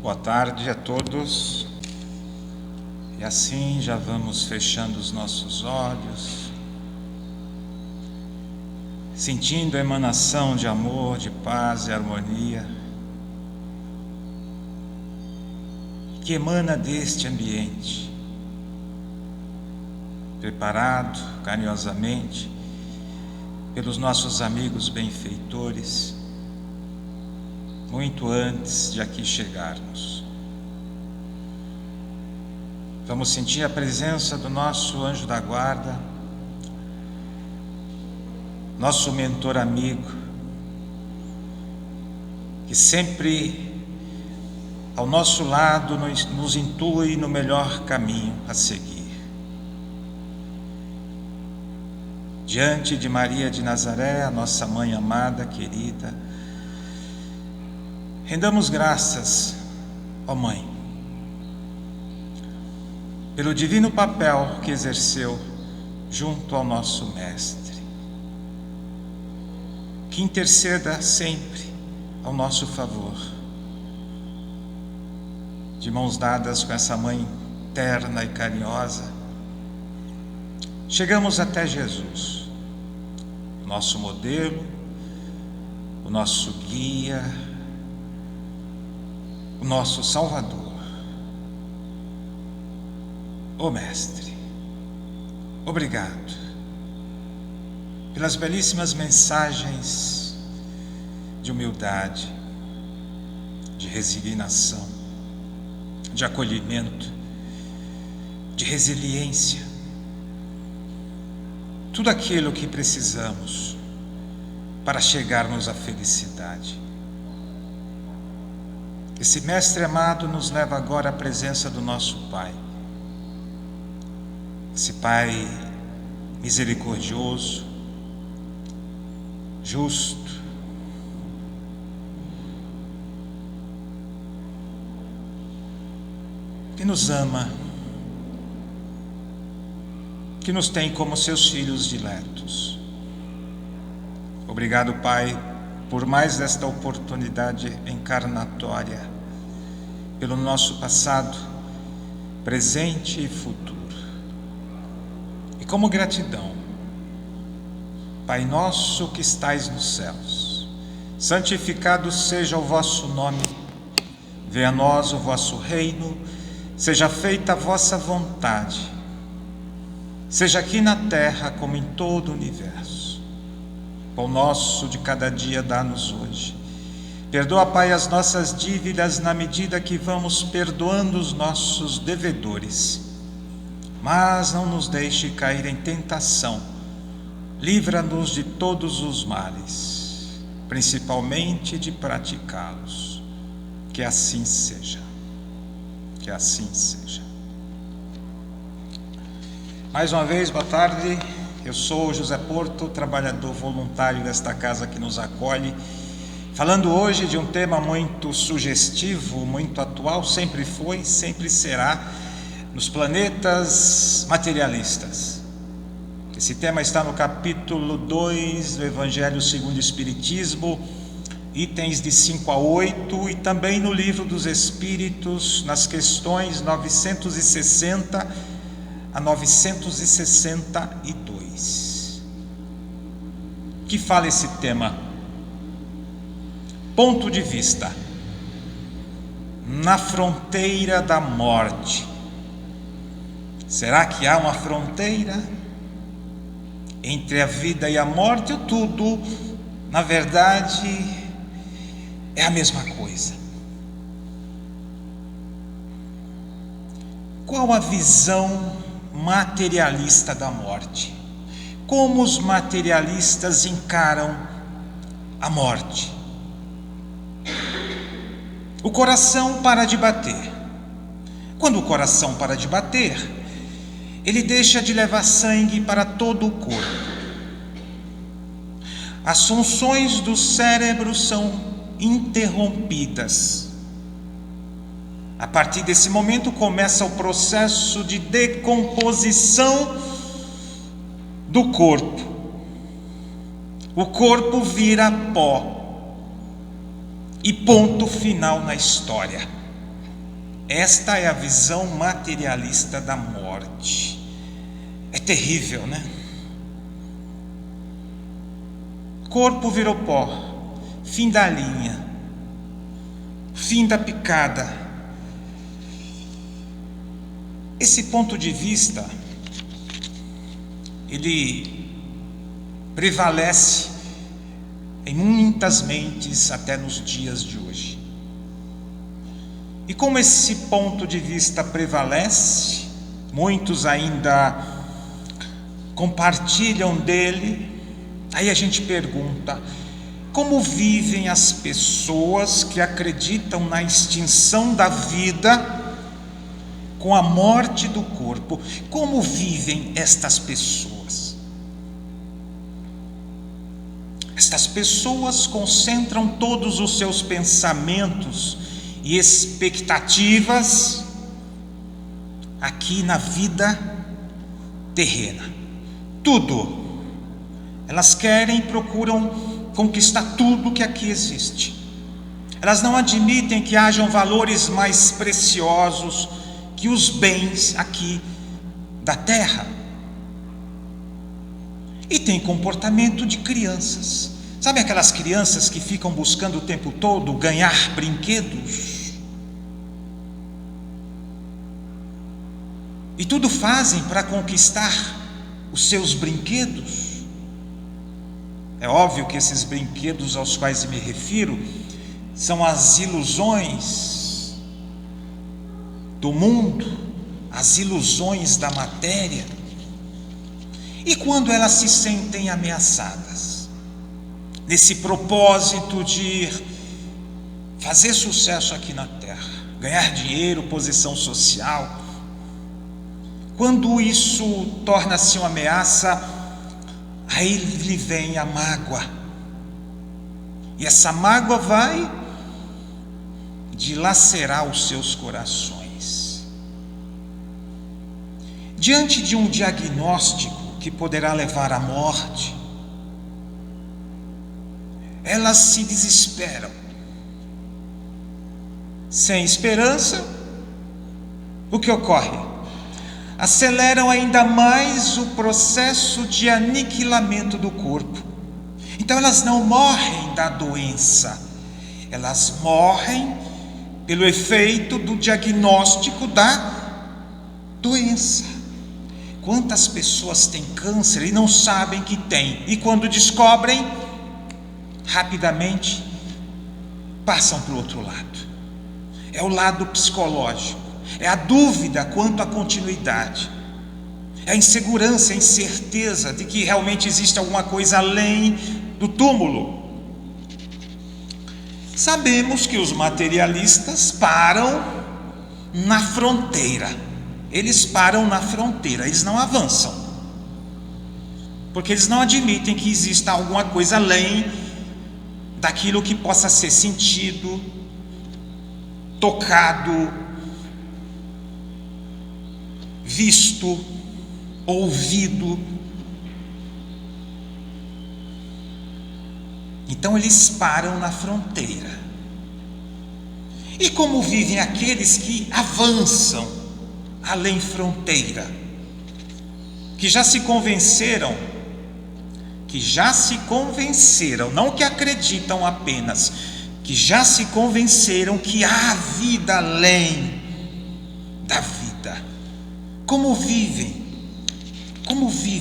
Boa tarde a todos. E assim já vamos fechando os nossos olhos, sentindo a emanação de amor, de paz e harmonia que emana deste ambiente, preparado carinhosamente pelos nossos amigos benfeitores, muito antes de aqui chegarmos. Vamos sentir a presença do nosso anjo da guarda, nosso mentor amigo, que sempre ao nosso lado nos intui no melhor caminho a seguir. Diante de Maria de Nazaré, a nossa mãe amada, querida, rendamos graças, ó Mãe, pelo divino papel que exerceu junto ao nosso Mestre. Que interceda sempre ao nosso favor. De mãos dadas com essa Mãe terna e carinhosa, chegamos até Jesus, o nosso modelo, o nosso guia, o nosso Salvador. Ó Mestre, obrigado pelas belíssimas mensagens de humildade, de resignação, de acolhimento, de resiliência, tudo aquilo que precisamos para chegarmos à felicidade. Esse Mestre amado nos leva agora à presença do nosso Pai. Esse Pai misericordioso, justo, que nos ama, que nos tem como seus filhos diletos. Obrigado, Pai, por mais esta oportunidade encarnatória, pelo nosso passado, presente e futuro. E como gratidão, Pai nosso que estais nos céus, santificado seja o vosso nome, venha a nós o vosso reino, seja feita a vossa vontade, seja aqui na terra como em todo o universo. Pão nosso de cada dia dá-nos hoje. Perdoa, Pai, as nossas dívidas na medida que vamos perdoando os nossos devedores. Mas não nos deixe cair em tentação. Livra-nos de todos os males, principalmente de praticá-los. Que assim seja. Que assim seja. Mais uma vez, boa tarde. Eu sou José Porto, trabalhador voluntário desta casa que nos acolhe, falando hoje de um tema muito sugestivo, muito atual, sempre foi, sempre será, nos planetas materialistas. Esse tema está no capítulo 2 do Evangelho segundo o Espiritismo, itens de 5 a 8, e também no Livro dos Espíritos, nas questões 960 a 962. Que fala esse tema? Ponto de vista. Na fronteira da morte. Será que há uma fronteira entre a vida e a morte, ou tudo, na verdade, é a mesma coisa? Qual a visão materialista da morte? Como os materialistas encaram a morte? O coração para de bater. Quando o coração para de bater, ele deixa de levar sangue para todo o corpo. As funções do cérebro são interrompidas. A partir desse momento começa o processo de decomposição do corpo. O corpo vira pó. E ponto final na história. Esta é a visão materialista da morte. É terrível, né? Corpo virou pó, fim da linha, fim da picada. Esse ponto de vista, ele prevalece em muitas mentes até nos dias de hoje. E como esse ponto de vista prevalece, muitos ainda compartilham dele. Aí a gente pergunta: como vivem as pessoas que acreditam na extinção da vida com a morte do corpo? Como vivem estas pessoas? Estas pessoas concentram todos os seus pensamentos e expectativas aqui na vida terrena. Tudo. Elas querem, procuram conquistar tudo que aqui existe. Elas não admitem que hajam valores mais preciosos que os bens aqui da terra. E tem comportamento de crianças. Sabe aquelas crianças que ficam buscando o tempo todo ganhar brinquedos? E tudo fazem para conquistar os seus brinquedos. É óbvio que esses brinquedos aos quais me refiro são as ilusões do mundo, as ilusões da matéria. E quando elas se sentem ameaçadas, nesse propósito de fazer sucesso aqui na terra, ganhar dinheiro, posição social, quando isso torna-se uma ameaça, aí lhe vem a mágoa. E essa mágoa vai dilacerar os seus corações. Diante de um diagnóstico que poderá levar à morte, elas se desesperam. Sem esperança, o que ocorre? Aceleram ainda mais o processo de aniquilamento do corpo. Então elas não morrem da doença, elas morrem pelo efeito do diagnóstico da doença. Quantas pessoas têm câncer e não sabem que têm, e quando descobrem, rapidamente passam para o outro lado. É o lado psicológico. É a dúvida quanto à continuidade, é a insegurança, a incerteza de que realmente existe alguma coisa além do túmulo. Sabemos que os materialistas param na fronteira, eles param na fronteira, eles não avançam, porque eles não admitem que exista alguma coisa além daquilo que possa ser sentido, tocado, visto, ouvido. Então eles param na fronteira. E como vivem aqueles que avançam além fronteira, que já se convenceram, não que acreditam apenas, que já se convenceram que há vida além da vida. Como vivem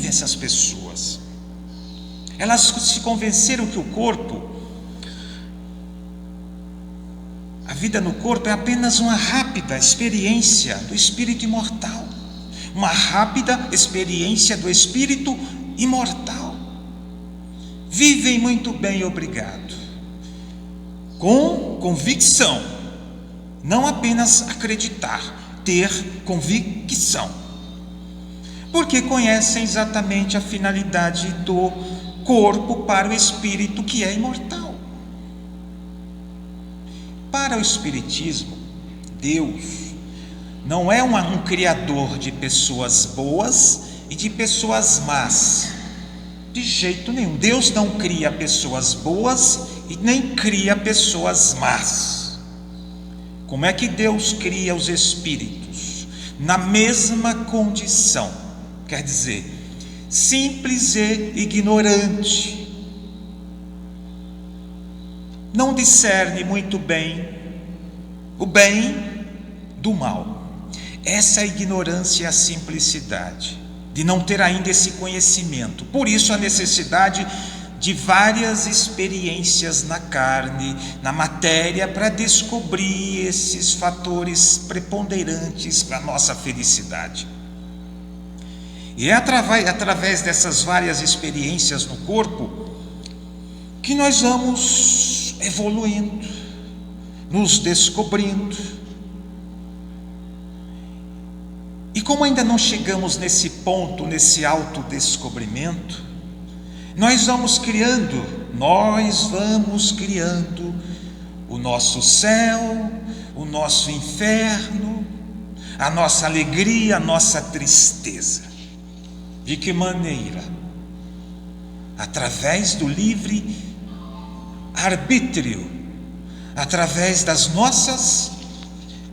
essas pessoas? Elas se convenceram que o corpo, a vida no corpo é apenas uma rápida experiência do espírito imortal, uma rápida experiência do espírito imortal. Vivem muito bem, obrigado, com convicção, não apenas acreditar, ter convicção, porque conhecem exatamente a finalidade do corpo para o espírito que é imortal. Para o espiritismo, Deus não é um criador de pessoas boas e de pessoas más, de jeito nenhum. Deus não cria pessoas boas e nem cria pessoas más. Como é que Deus cria os espíritos? Na mesma condição, quer dizer, simples e ignorante. Não discerne muito bem o bem do mal. Essa é a ignorância e a simplicidade, de não ter ainda esse conhecimento. Por isso a necessidade de várias experiências na carne, na matéria, para descobrir esses fatores preponderantes para a nossa felicidade. E é através dessas várias experiências no corpo que nós vamos evoluindo, nos descobrindo. E como ainda não chegamos nesse ponto, nesse autodescobrimento, nós vamos criando o nosso céu, o nosso inferno, a nossa alegria, a nossa tristeza. De que maneira? Através do livre arbítrio, através das nossas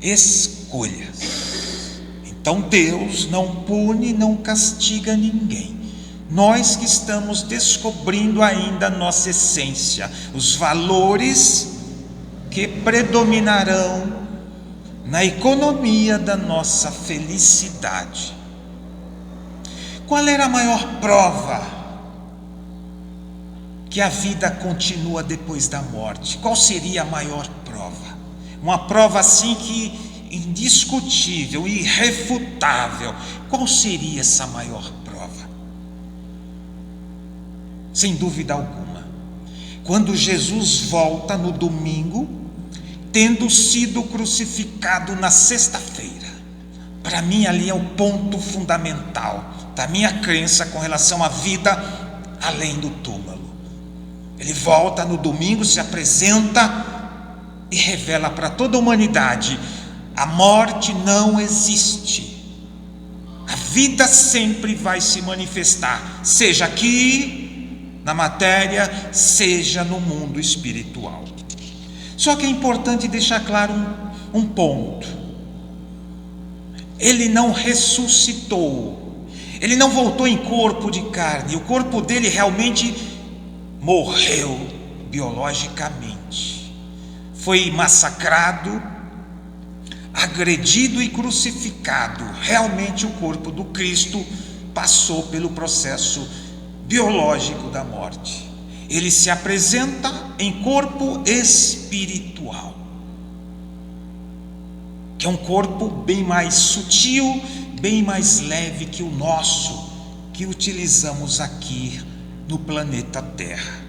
escolhas. Então Deus não pune, não castiga ninguém. Nós que estamos descobrindo ainda a nossa essência, os valores que predominarão na economia da nossa felicidade. Qual era a maior prova que a vida continua depois da morte? Qual seria a maior prova? Uma prova assim que indiscutível, irrefutável. Qual seria essa maior prova? Sem dúvida alguma, quando Jesus volta no domingo, tendo sido crucificado na sexta-feira. Para mim ali é o ponto fundamental da minha crença com relação à vida além do túmulo. Ele volta no domingo, se apresenta e revela para toda a humanidade: a morte não existe. A vida sempre vai se manifestar, seja aqui na matéria, seja no mundo espiritual. Só que é importante deixar claro um ponto: ele não ressuscitou, ele não voltou em corpo de carne, o corpo dele realmente morreu biologicamente, foi massacrado, agredido e crucificado. Realmente o corpo do Cristo passou pelo processo biológico da morte. Ele se apresenta em corpo espiritual, que é um corpo bem mais sutil, bem mais leve que o nosso, que utilizamos aqui no planeta Terra.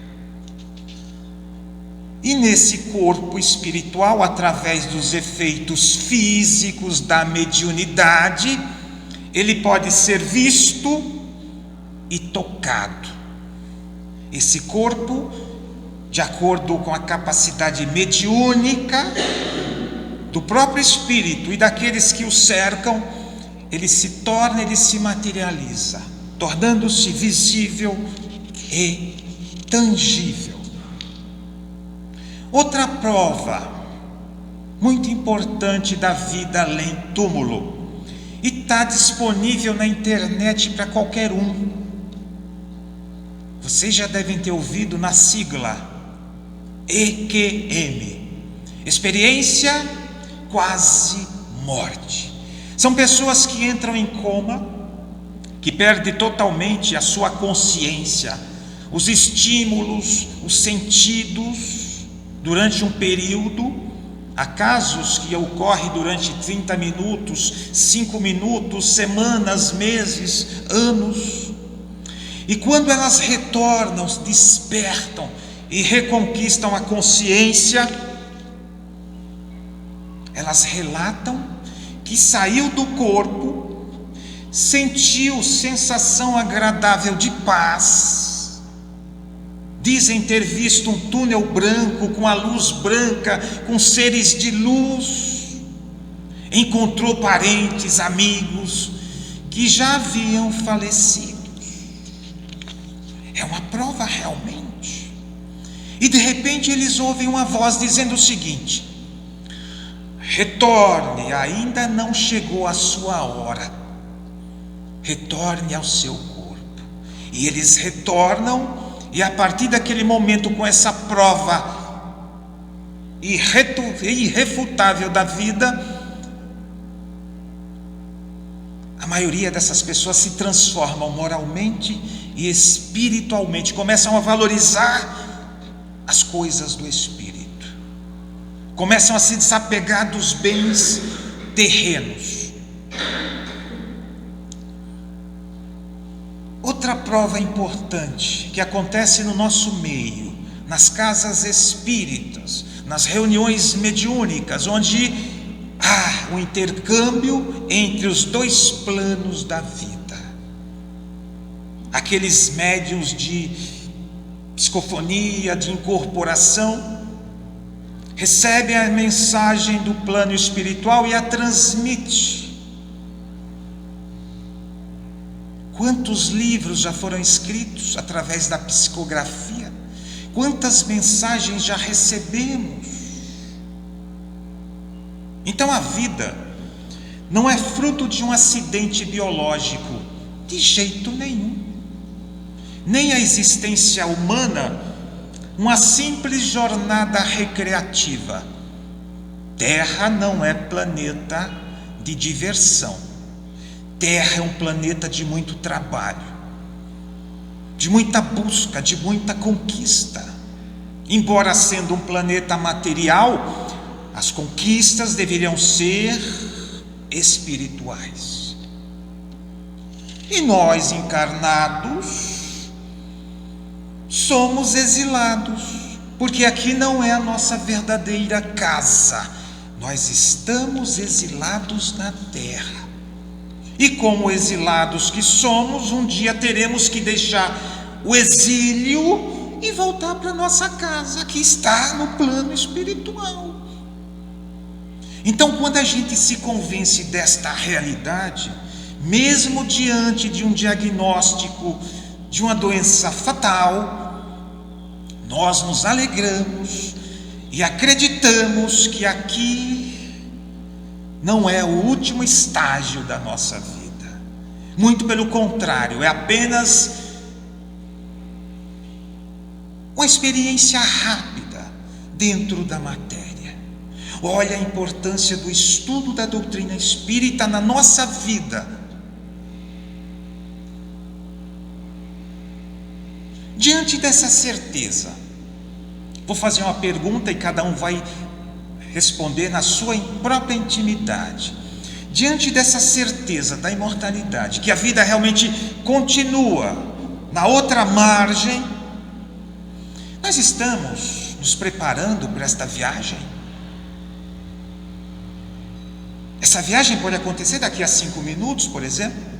E nesse corpo espiritual, através dos efeitos físicos da mediunidade, ele pode ser visto e tocado. Esse corpo, de acordo com a capacidade mediúnica do próprio espírito e daqueles que o cercam, ele se materializa, tornando-se visível e tangível. Outra prova muito importante da vida além túmulo, e está disponível na internet para qualquer um. Vocês já devem ter ouvido na sigla EQM, experiência quase morte. São pessoas que entram em coma, que perdem totalmente a sua consciência, os estímulos, os sentidos, durante um período. Há casos que ocorrem durante 30 minutos, 5 minutos, semanas, meses, anos. E quando elas retornam, despertam e reconquistam a consciência, elas relatam que saiu do corpo, sentiu sensação agradável de paz. Dizem ter visto um túnel branco com a luz branca, com seres de luz. Encontrou parentes, amigos que já haviam falecido. É uma prova realmente. E de repente eles ouvem uma voz dizendo o seguinte: retorne, ainda não chegou a sua hora. Retorne ao seu corpo. E eles retornam, e a partir daquele momento, com essa prova irrefutável da vida, a maioria dessas pessoas se transformam moralmente e espiritualmente, começam a valorizar as coisas do espírito, começam a se desapegar dos bens terrenos. Outra prova importante que acontece no nosso meio, nas casas espíritas, nas reuniões mediúnicas, onde há um intercâmbio entre os dois planos da vida. Aqueles médiuns de psicofonia, de incorporação, recebem a mensagem do plano espiritual e a transmitem. Quantos livros já foram escritos através da psicografia? Quantas mensagens já recebemos? Então a vida não é fruto de um acidente biológico, de jeito nenhum. Nem a existência humana, uma simples jornada recreativa. Terra não é planeta de diversão. Terra é um planeta de muito trabalho, de muita busca, de muita conquista. Embora sendo um planeta material, as conquistas deveriam ser espirituais. E nós, encarnados, somos exilados, porque aqui não é a nossa verdadeira casa. Nós estamos exilados na terra. E como exilados que somos, um dia teremos que deixar o exílio e voltar para nossa casa, que está no plano espiritual. Então, quando a gente se convence desta realidade, mesmo diante de um diagnóstico de uma doença fatal, nós nos alegramos e acreditamos que aqui não é o último estágio da nossa vida. Muito pelo contrário, é apenas uma experiência rápida dentro da matéria. Olha a importância do estudo da doutrina espírita na nossa vida. Diante dessa certeza, vou fazer uma pergunta e cada um vai responder na sua própria intimidade. Diante dessa certeza da imortalidade, que a vida realmente continua na outra margem, nós estamos nos preparando para esta viagem? Essa viagem pode acontecer daqui a 5 minutos, por exemplo.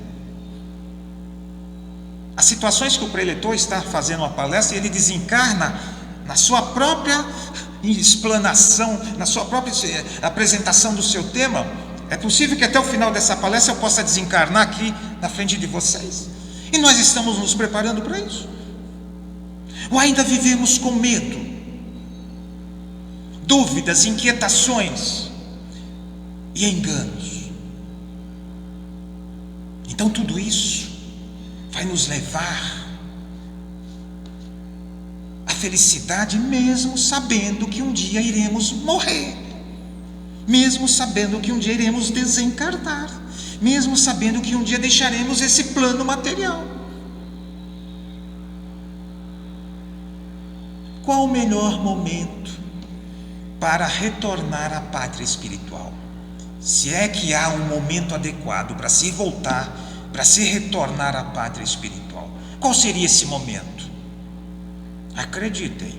As situações que o preletor está fazendo uma palestra, ele desencarna na sua própria explanação, na sua própria apresentação do seu tema. É possível que até o final dessa palestra eu possa desencarnar aqui na frente de vocês. E nós estamos nos preparando para isso? Ou ainda vivemos com medo, dúvidas, inquietações e enganos? Então tudo isso vai nos levar à felicidade, mesmo sabendo que um dia iremos morrer, mesmo sabendo que um dia iremos desencarnar, mesmo sabendo que um dia deixaremos esse plano material. Qual o melhor momento para retornar à pátria espiritual? Se é que há um momento adequado para se voltar, para se retornar à pátria espiritual, qual seria esse momento? Acreditem,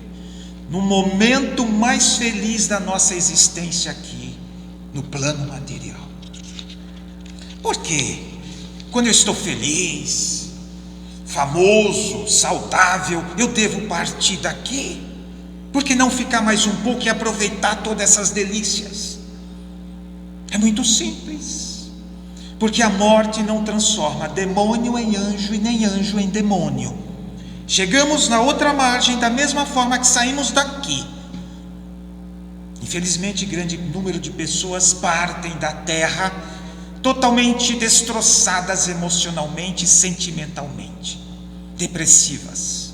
no momento mais feliz da nossa existência aqui, no plano material. Por quê? Quando eu estou feliz, famoso, saudável, eu devo partir daqui? Por que não ficar mais um pouco e aproveitar todas essas delícias? É muito simples, porque a morte não transforma demônio em anjo e nem anjo em demônio. Chegamos na outra margem da mesma forma que saímos daqui. Infelizmente, grande número de pessoas partem da terra totalmente destroçadas emocionalmente e sentimentalmente, depressivas,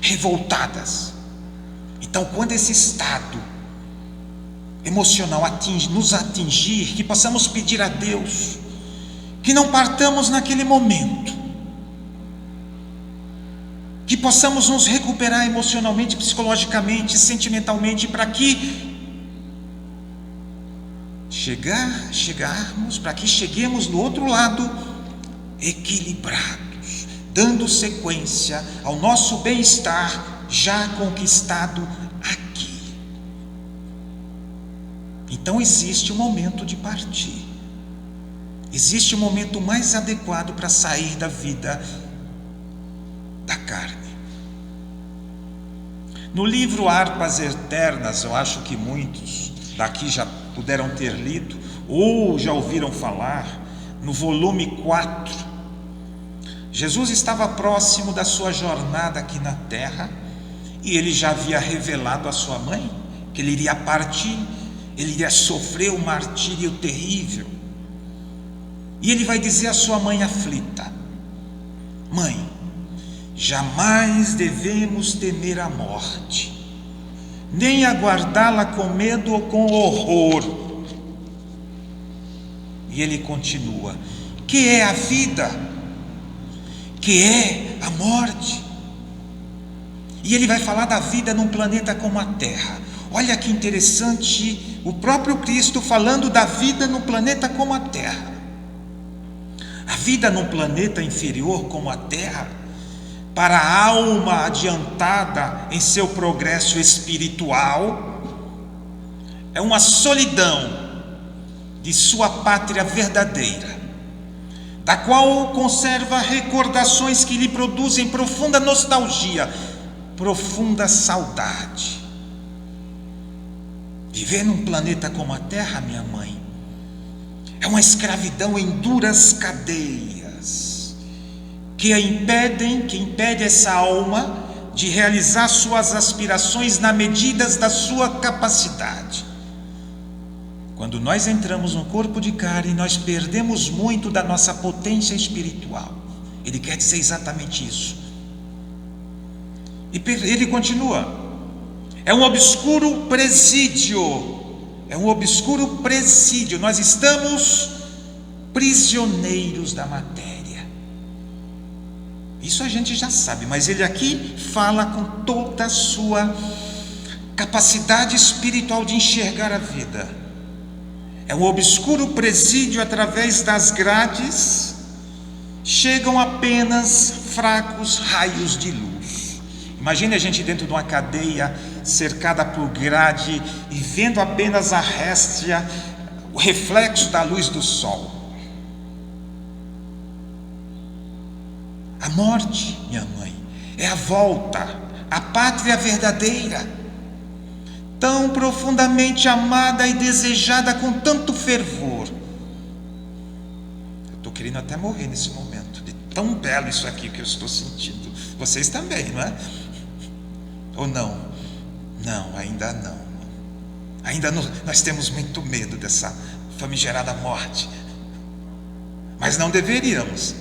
revoltadas. Então, quando esse estado emocional nos atingir, que possamos pedir a Deus que não partamos naquele momento, que possamos nos recuperar emocionalmente, psicologicamente, sentimentalmente, para que cheguemos do outro lado equilibrados, dando sequência ao nosso bem-estar já conquistado aqui. Então existe um momento de partir. Existe um momento mais adequado para sair da vida da carne. No livro Harpas Eternas, eu acho que muitos daqui já puderam ter lido ou já ouviram falar, no volume 4, Jesus estava próximo da sua jornada aqui na terra e ele já havia revelado à sua mãe que ele iria partir, ele iria sofrer um martírio terrível. E ele vai dizer à sua mãe aflita: mãe, jamais devemos temer a morte, nem aguardá-la com medo ou com horror. E ele continua: que é a vida? Que é a morte? E ele vai falar da vida num planeta como a Terra. Olha que interessante, o próprio Cristo falando da vida no planeta como a Terra. A vida num planeta inferior como a Terra, para a alma adiantada em seu progresso espiritual, é uma solidão de sua pátria verdadeira, da qual conserva recordações que lhe produzem profunda nostalgia, profunda saudade. Viver num planeta como a Terra, minha mãe, é uma escravidão em duras cadeias, que impede essa alma de realizar suas aspirações na medida da sua capacidade. Quando nós entramos no corpo de carne, nós perdemos muito da nossa potência espiritual. Ele quer dizer exatamente isso. E ele continua: é um obscuro presídio. É um obscuro presídio. Nós estamos prisioneiros da matéria. Isso a gente já sabe, mas ele aqui fala com toda a sua capacidade espiritual de enxergar a vida. É um obscuro presídio através das grades chegam apenas fracos raios de luz. Imagine a gente dentro de uma cadeia cercada por grade e vendo apenas a réstia, o reflexo da luz do sol. A morte, minha mãe, é a volta à pátria verdadeira, tão profundamente amada e desejada com tanto fervor. Eu estou querendo até morrer nesse momento, de tão belo isso aqui que eu estou sentindo. Vocês também, não é? Ou não? Não, ainda não. Ainda não, nós temos muito medo dessa famigerada morte. Mas não deveríamos.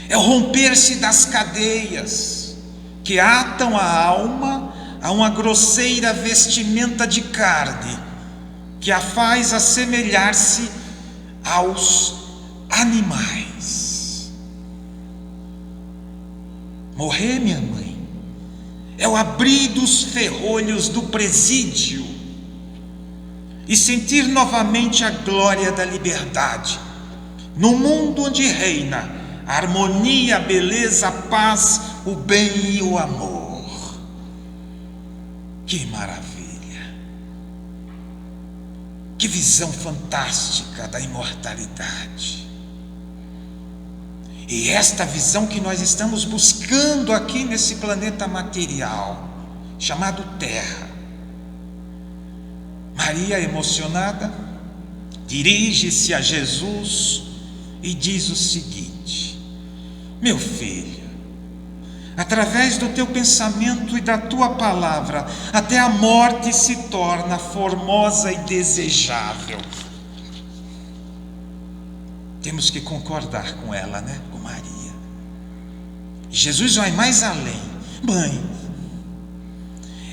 É o romper-se das cadeias que atam a alma a uma grosseira vestimenta de carne, que a faz assemelhar-se aos animais. Morrer, minha mãe, é o abrir dos ferrolhos do presídio e sentir novamente a glória da liberdade, no mundo onde reina a harmonia, a beleza, a paz, o bem e o amor. Que maravilha! Que visão fantástica da imortalidade! E esta visão que nós estamos buscando aqui nesse planeta material, chamado Terra. Maria, emocionada, dirige-se a Jesus e diz o seguinte: meu filho, através do teu pensamento e da tua palavra, até a morte se torna formosa e desejável. Temos que concordar com ela, né? Com Maria. Jesus vai mais além. Mãe,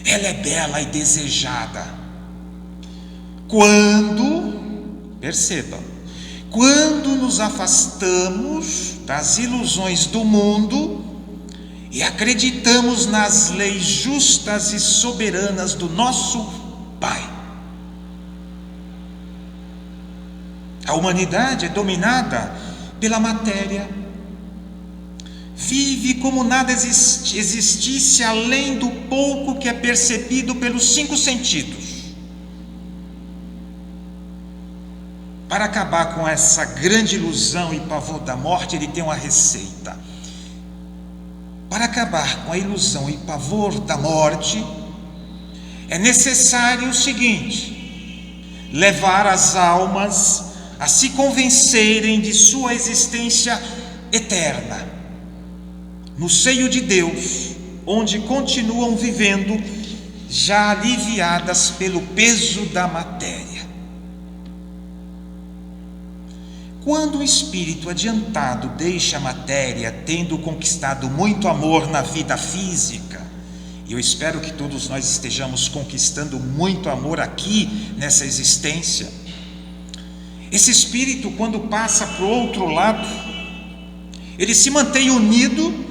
ela é bela e desejada. Perceba, quando nos afastamos das ilusões do mundo e acreditamos nas leis justas e soberanas do nosso Pai. A humanidade é dominada pela matéria. Vive como nada existisse além do pouco que é percebido pelos 5 sentidos. Para acabar com essa grande ilusão e pavor da morte, ele tem uma receita. Para acabar com a ilusão e pavor da morte, é necessário o seguinte: levar as almas a se convencerem de sua existência eterna, no seio de Deus, onde continuam vivendo, já aliviadas pelo peso da matéria. Quando o espírito adiantado deixa a matéria, tendo conquistado muito amor na vida física, e eu espero que todos nós estejamos conquistando muito amor aqui nessa existência, esse espírito, quando passa para o outro lado, ele se mantém unido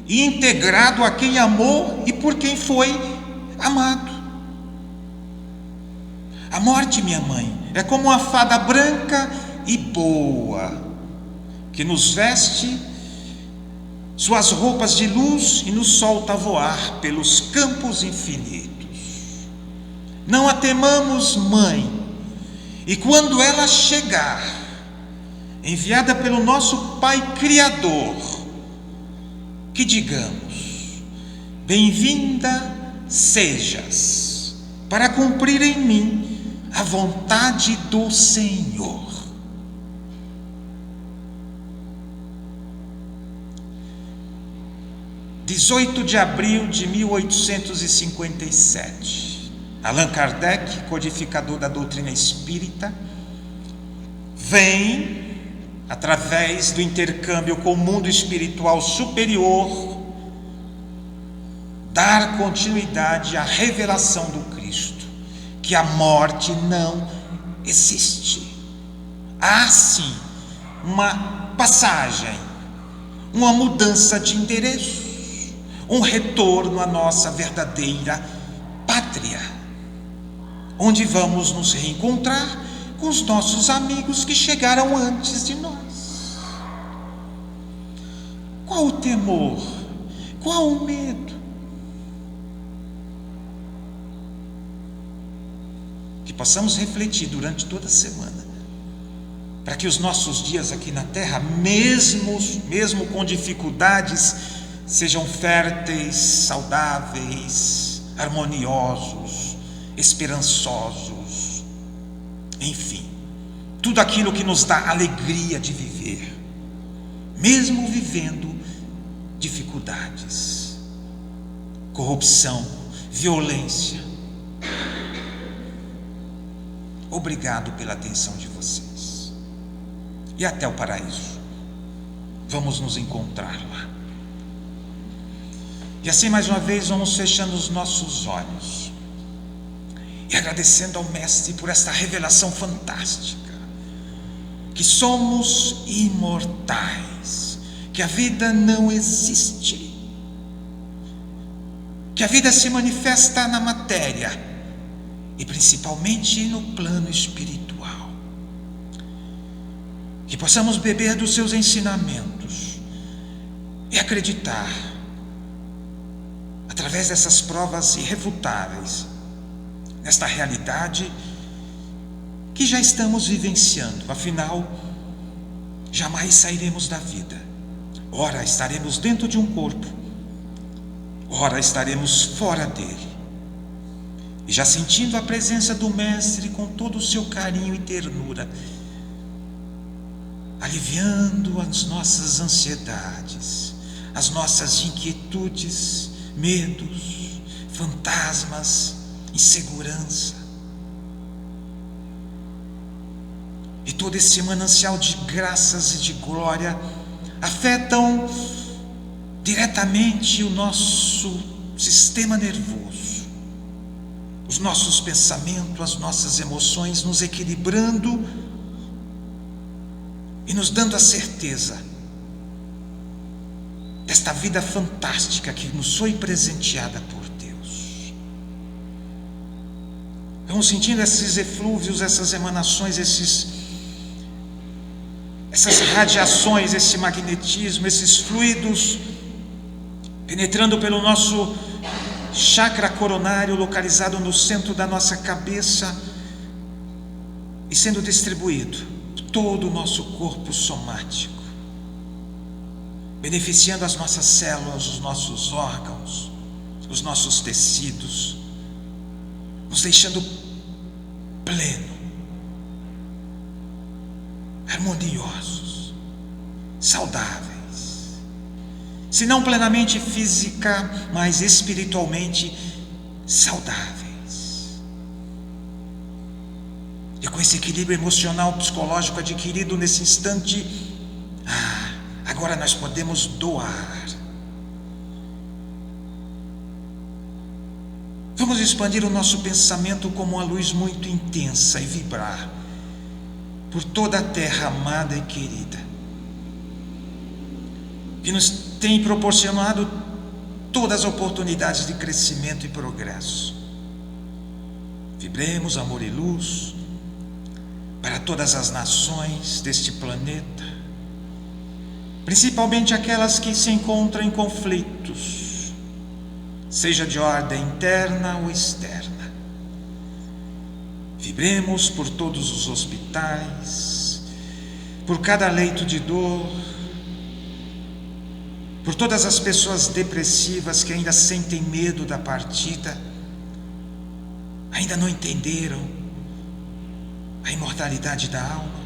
e integrado a quem amou e por quem foi amado. A morte, minha mãe, é como uma fada branca e boa, que nos veste suas roupas de luz e nos solta a voar pelos campos infinitos. Não a temamos, mãe, e quando ela chegar, enviada pelo nosso Pai Criador, que digamos: bem-vinda sejas, para cumprir em mim a vontade do Senhor. – 18 de abril de 1857, Allan Kardec, codificador da doutrina espírita, vem, através do intercâmbio com o mundo espiritual superior, dar continuidade à revelação do Cristo, que a morte não existe. Há sim uma passagem, uma mudança de endereço, um retorno à nossa verdadeira pátria, onde vamos nos reencontrar com os nossos amigos que chegaram antes de nós. Qual o temor? Qual o medo? Que possamos refletir durante toda a semana, para que os nossos dias aqui na terra, mesmo com dificuldades, sejam férteis, saudáveis, harmoniosos, esperançosos, enfim, tudo aquilo que nos dá alegria de viver, mesmo vivendo dificuldades, corrupção, violência. Obrigado pela atenção de vocês. E até o paraíso. Vamos nos encontrar lá. E assim, mais uma vez, vamos fechando os nossos olhos e agradecendo ao Mestre por esta revelação fantástica, que somos imortais, que a vida não existe, que a vida se manifesta na matéria e principalmente no plano espiritual. Que possamos beber dos seus ensinamentos e acreditar, através dessas provas irrefutáveis, nesta realidade que já estamos vivenciando. Afinal, jamais sairemos da vida. Ora estaremos dentro de um corpo, ora estaremos fora dele. E já sentindo a presença do Mestre com todo o seu carinho e ternura, aliviando as nossas ansiedades, as nossas inquietudes, medos, fantasmas, insegurança. E todo esse manancial de graças e de glória afetam diretamente o nosso sistema nervoso, os nossos pensamentos, as nossas emoções, nos equilibrando e nos dando a certeza desta vida fantástica que nos foi presenteada por Deus. Vamos sentindo esses eflúvios, essas emanações, essas radiações, esse magnetismo, esses fluidos penetrando pelo nosso chakra coronário, localizado no centro da nossa cabeça, e sendo distribuído por todo o nosso corpo somático, beneficiando as nossas células, os nossos órgãos, os nossos tecidos, nos deixando pleno, harmoniosos, saudáveis, se não plenamente física, mas espiritualmente saudáveis. E com esse equilíbrio emocional, psicológico adquirido nesse instante, agora nós podemos doar. Vamos expandir o nosso pensamento como uma luz muito intensa e vibrar por toda a terra amada e querida, que nos tem proporcionado todas as oportunidades de crescimento e progresso. Vibremos amor e luz para todas as nações deste planeta, principalmente aquelas que se encontram em conflitos, seja de ordem interna ou externa. Vibremos por todos os hospitais, por cada leito de dor, por todas as pessoas depressivas que ainda sentem medo da partida, ainda não entenderam a imortalidade da alma,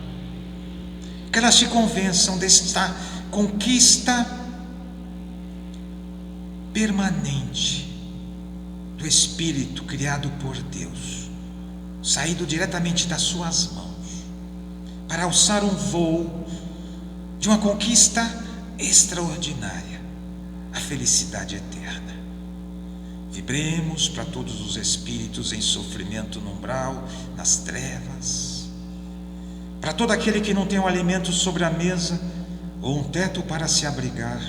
que elas se convençam desta conquista permanente do Espírito criado por Deus, saído diretamente das suas mãos, para alçar um voo de uma conquista extraordinária, a felicidade eterna. Vibremos para todos os espíritos em sofrimento no umbral, nas trevas, para todo aquele que não tem um alimento sobre a mesa ou um teto para se abrigar.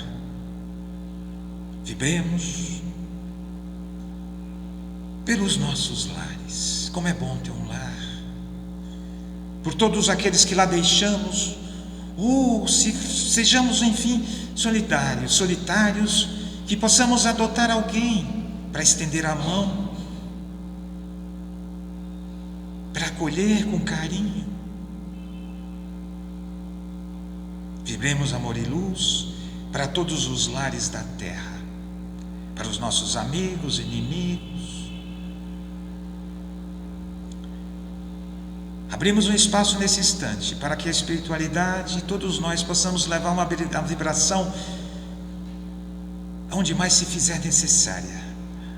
Vibremos pelos nossos lares, como é bom ter um lar, por todos aqueles que lá deixamos, sejamos, enfim, solitários, que possamos adotar alguém para estender a mão, para acolher com carinho. Vibremos amor e luz para todos os lares da terra, para os nossos amigos, inimigos. Abrimos um espaço nesse instante para que a espiritualidade, todos nós possamos levar uma vibração onde mais se fizer necessária,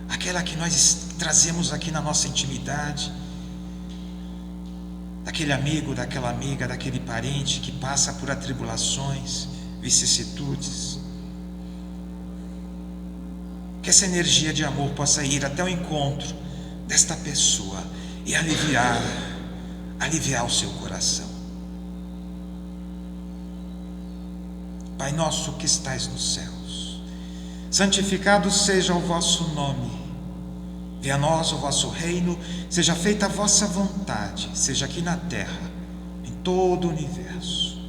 aquela que nós trazemos aqui na nossa intimidade, daquele amigo, daquela amiga, daquele parente que passa por atribulações, vicissitudes. Que essa energia de amor possa ir até o encontro desta pessoa e aliviar o seu coração. Pai nosso que estais nos céus, santificado seja o vosso nome. Venha a nós o vosso reino, seja feita a vossa vontade, seja aqui na terra, em todo o universo.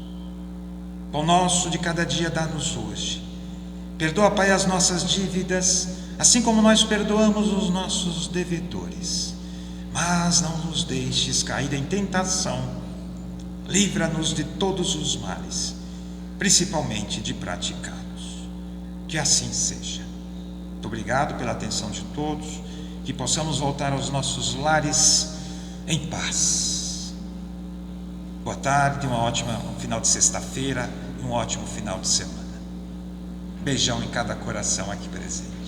Pão nosso de cada dia dá-nos hoje. Perdoa, Pai, as nossas dívidas, assim como nós perdoamos os nossos devedores. Mas não nos deixes cair em tentação, livra-nos de todos os males, principalmente de praticá-los. Que assim seja. Muito obrigado pela atenção de todos, que possamos voltar aos nossos lares em paz. Boa tarde, um ótimo final de sexta-feira e um ótimo final de semana. beijão em cada coração aqui presente.